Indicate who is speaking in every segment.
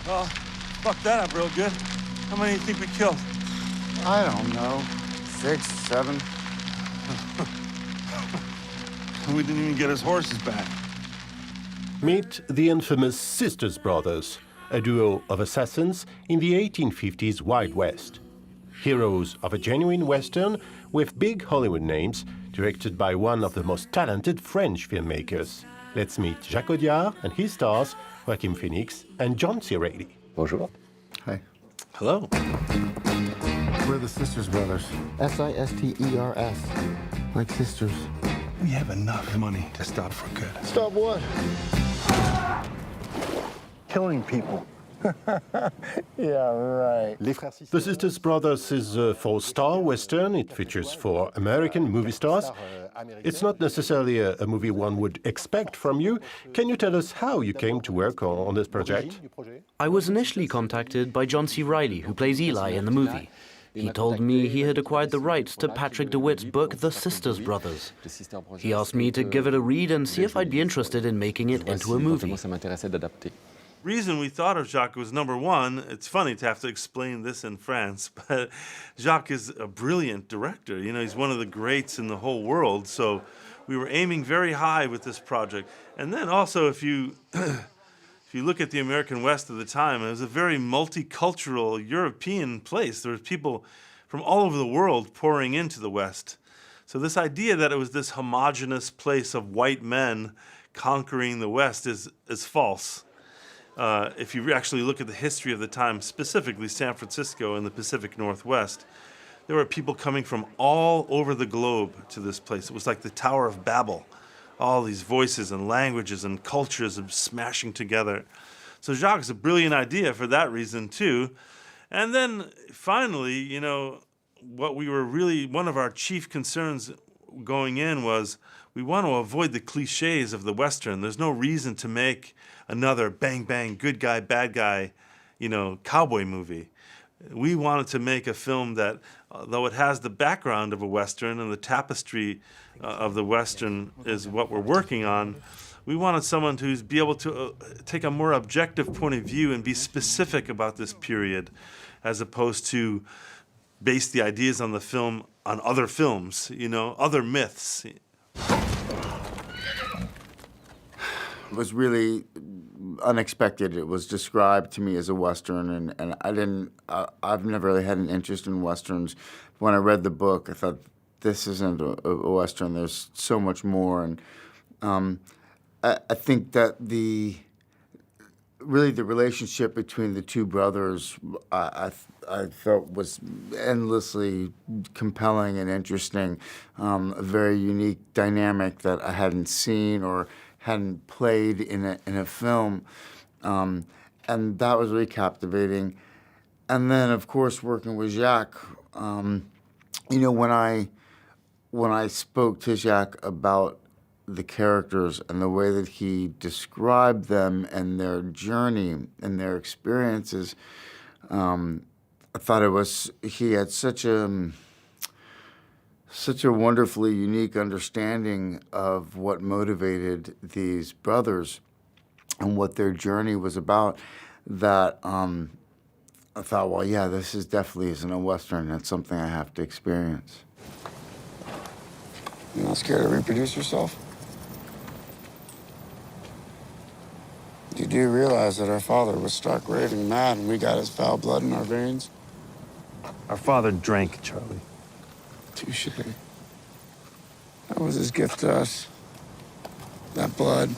Speaker 1: Well, fuck that up real good. How many do you think we killed?
Speaker 2: I don't know. 6, 7.
Speaker 1: We didn't even get his horses back.
Speaker 3: Meet the infamous Sisters Brothers, a duo of assassins in the 1850s Wild West. Heroes of a genuine Western with big Hollywood names, directed by one of the most talented French filmmakers. Let's meet Jacques Audiard and his stars, Joaquin Phoenix and John C. Reilly.
Speaker 4: Bonjour.
Speaker 2: Hi.
Speaker 1: Hello.
Speaker 2: We're the Sisters Brothers. Sisters. Like sisters.
Speaker 1: We have enough money to stop for good.
Speaker 2: Stop what?
Speaker 1: Killing people.
Speaker 2: Yeah, right.
Speaker 3: The Sisters Brothers is a four-star Western. It features four American movie stars. It's not necessarily a movie one would expect from you. Can you tell us how you came to work on this project?
Speaker 5: I was initially contacted by John C. Reilly, who plays Eli in the movie. He told me he had acquired the rights to Patrick DeWitt's book, The Sisters Brothers. He asked me to give it a read and see if I'd be interested in making it into a movie.
Speaker 1: Reason we thought of Jacques was, number one, it's funny to have to explain this in France, but Jacques is a brilliant director. You know, he's one of the greats in the whole world, so we were aiming very high with this project. And then also, if you look at the American West of the time, it was a very multicultural European place. There were people from all over the world pouring into the West. So this idea that it was this homogenous place of white men conquering the West is false. If you actually look at the history of the time, specifically San Francisco and the Pacific Northwest, there were people coming from all over the globe to this place. It was like the Tower of Babel. All these voices and languages and cultures smashing together. So Jacques is a brilliant idea for that reason too. And then finally, you know, what we were really, one of our chief concerns going in was we want to avoid the cliches of the Western. There's no reason to make another bang, bang, good guy, bad guy, you know, cowboy movie. We wanted to make a film that, though it has the background of a Western and the tapestry of the Western is what we're working on, we wanted someone to be able to take a more objective point of view and be specific about this period, as opposed to base the ideas on the film on other films, you know, other myths.
Speaker 2: It was really unexpected. It was described to me as a Western, and I've never really had an interest in Westerns. When I read the book, I thought, this isn't a Western, there's so much more. And I think that the relationship between the two brothers, I felt was endlessly compelling and interesting, a very unique dynamic that I hadn't seen or hadn't played in a film, and that was really captivating. And then, of course, working with Jacques, you know, when I spoke to Jacques about the characters and the way that he described them and their journey and their experiences, I thought he had such a wonderfully unique understanding of what motivated these brothers and what their journey was about, that I thought, well, yeah, this definitely isn't a Western. It's something I have to experience.
Speaker 6: You're not scared to reproduce yourself? You do realize that our father was stark raving mad and we got his foul blood in our veins?
Speaker 1: Our father drank, Charlie.
Speaker 6: Touche. That was his gift to us. That blood.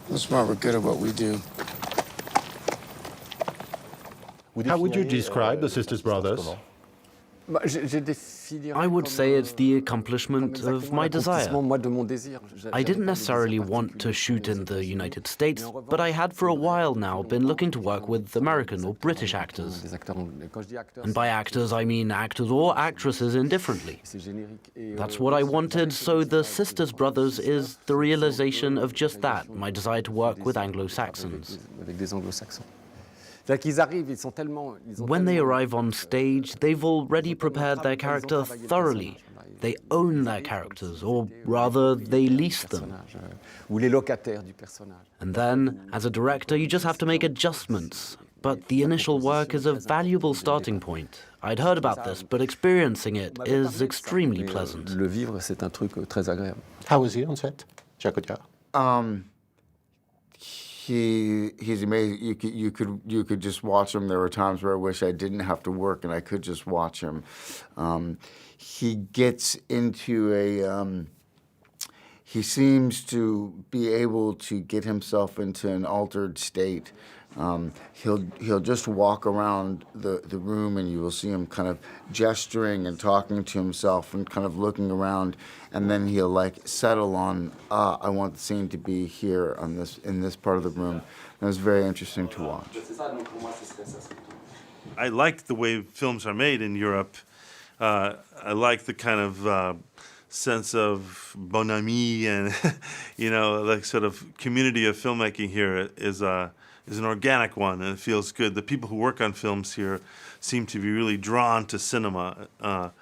Speaker 6: That's why we're good at what we do.
Speaker 3: How would you describe the Sisters Brothers?
Speaker 5: I would say it's the accomplishment of my desire. I didn't necessarily want to shoot in the United States, but I had for a while now been looking to work with American or British actors. And by actors, I mean actors or actresses indifferently. That's what I wanted, so the Sisters Brothers is the realization of just that, my desire to work with Anglo-Saxons. When they arrive on stage, they've already prepared their character thoroughly. They own their characters, or rather, they lease them. And then, as a director, you just have to make adjustments. But the initial work is a valuable starting point. I'd heard about this, but experiencing it is extremely pleasant.
Speaker 3: How was he on set, Jacques Audiard?
Speaker 2: He's amazing. You could just watch him. There were times where I wish I didn't have to work and I could just watch him. He gets into he seems to be able to get himself into an altered state. He'll just walk around the room and you will see him kind of gesturing and talking to himself and kind of looking around, and then he'll like settle on, I want the scene to be here in this part of the room. And it was very interesting to watch.
Speaker 1: I like the way films are made in Europe. I like the kind of sense of bon ami and like sort of community of filmmaking here is an organic one, and it feels good. The people who work on films here seem to be really drawn to cinema.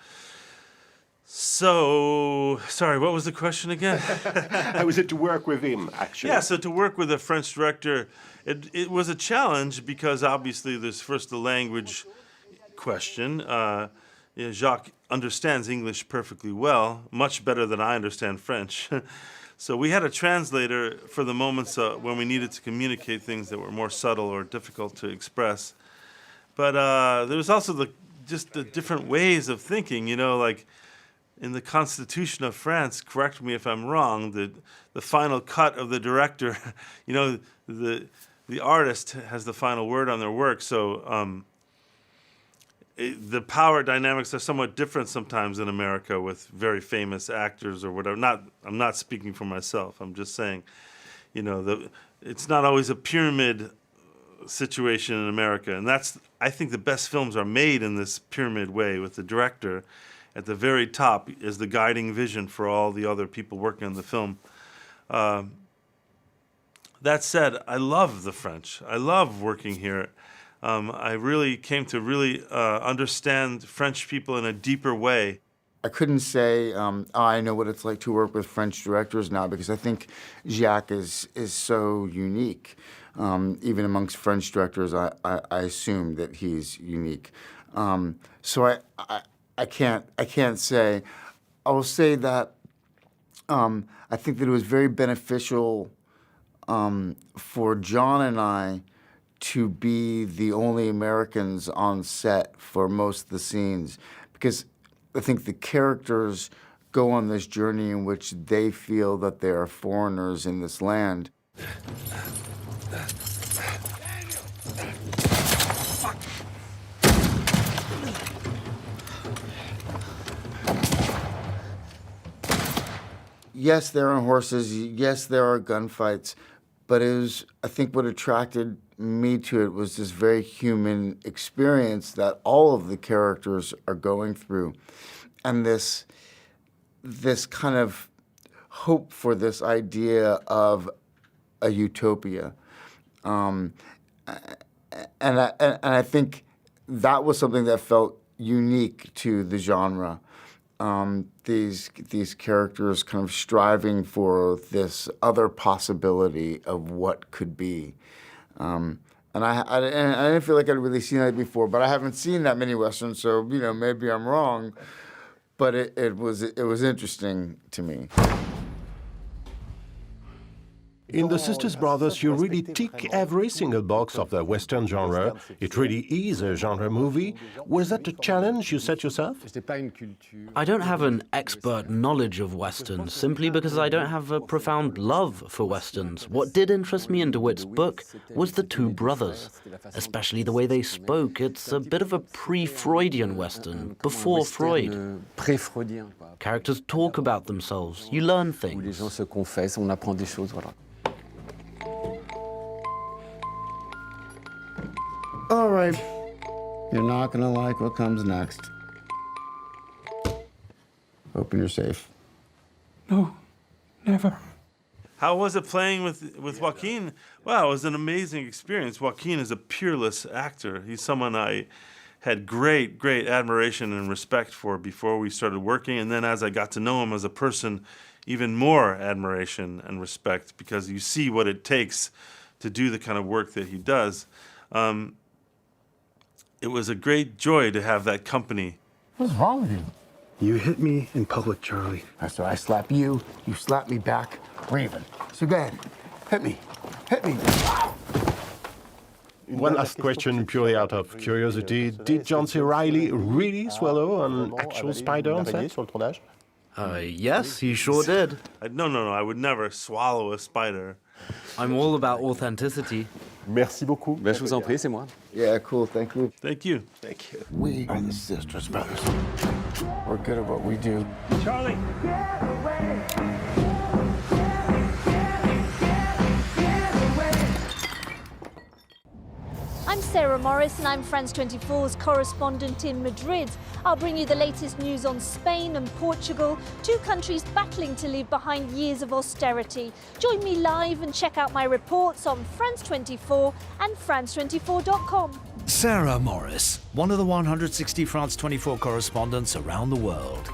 Speaker 1: So, sorry, what was the question again?
Speaker 3: How was it to work with him, actually?
Speaker 1: Yeah, so to work with a French director, it was a challenge because obviously there's first the language question. Jacques understands English perfectly well, much better than I understand French. So we had a translator for the moments when we needed to communicate things that were more subtle or difficult to express. But there was also the different ways of thinking, like in the Constitution of France, correct me if I'm wrong, the final cut of the director, the artist has the final word on their work. So the power dynamics are somewhat different sometimes in America with very famous actors or whatever. I'm not speaking for myself. I'm just saying, it's not always a pyramid situation in America. And I think the best films are made in this pyramid way, with the director at the very top is the guiding vision for all the other people working on the film. That said, I love the French. I love working here. I really came to understand French people in a deeper way.
Speaker 2: I couldn't say I know what it's like to work with French directors now, because I think Jacques is so unique. Even amongst French directors, I assume that he's unique. So I can't say. I will say that I think that it was very beneficial for John and I to be the only Americans on set for most of the scenes, because I think the characters go on this journey in which they feel that they are foreigners in this land. Yes, there are horses. Yes, there are gunfights. But I think what attracted me to it was this very human experience that all of the characters are going through. And this kind of hope for this idea of a utopia. And I think that was something that felt unique to the genre. These characters kind of striving for this other possibility of what could be. And I didn't feel like I'd really seen that before, but I haven't seen that many Westerns, so maybe I'm wrong. But it was interesting to me.
Speaker 3: In The Sisters Brothers, you really tick every single box of the Western genre. It really is a genre movie. Was that a challenge you set yourself?
Speaker 5: I don't have an expert knowledge of Westerns, simply because I don't have a profound love for Westerns. What did interest me in DeWitt's book was the two brothers, especially the way they spoke. It's a bit of a pre-Freudian Western, before Freud. Characters talk about themselves. You learn things.
Speaker 2: All right, you're not gonna like what comes next. Hoping you're safe.
Speaker 6: No, never.
Speaker 1: How was it playing with Joaquin? Wow, it was an amazing experience. Joaquin is a peerless actor. He's someone I had great, great admiration and respect for before we started working. And then as I got to know him as a person, even more admiration and respect, because you see what it takes to do the kind of work that he does. It was a great joy to have that company.
Speaker 6: What's wrong with you?
Speaker 4: You hit me in public, Charlie.
Speaker 6: So I slap you, you slap me back. We're even. So go ahead. Hit me. Hit me.
Speaker 3: One last question, purely out of curiosity. Did John C. Reilly really swallow an actual spider on set?
Speaker 5: Yes, he sure did.
Speaker 1: No, I would never swallow a spider.
Speaker 5: I'm all about authenticity.
Speaker 4: Merci beaucoup.
Speaker 7: Je vous en prie, c'est moi.
Speaker 2: Yeah, cool. Thank you.
Speaker 1: Thank you.
Speaker 3: Thank you.
Speaker 6: We are the Sisters Brothers. We're good at what we do.
Speaker 4: Charlie!
Speaker 8: I'm Sarah Morris and I'm France 24's correspondent in Madrid. I'll bring you the latest news on Spain and Portugal, two countries battling to leave behind years of austerity. Join me live and check out my reports on France 24 and France24.com.
Speaker 9: Sarah Morris, one of the 160 France 24 correspondents around the world.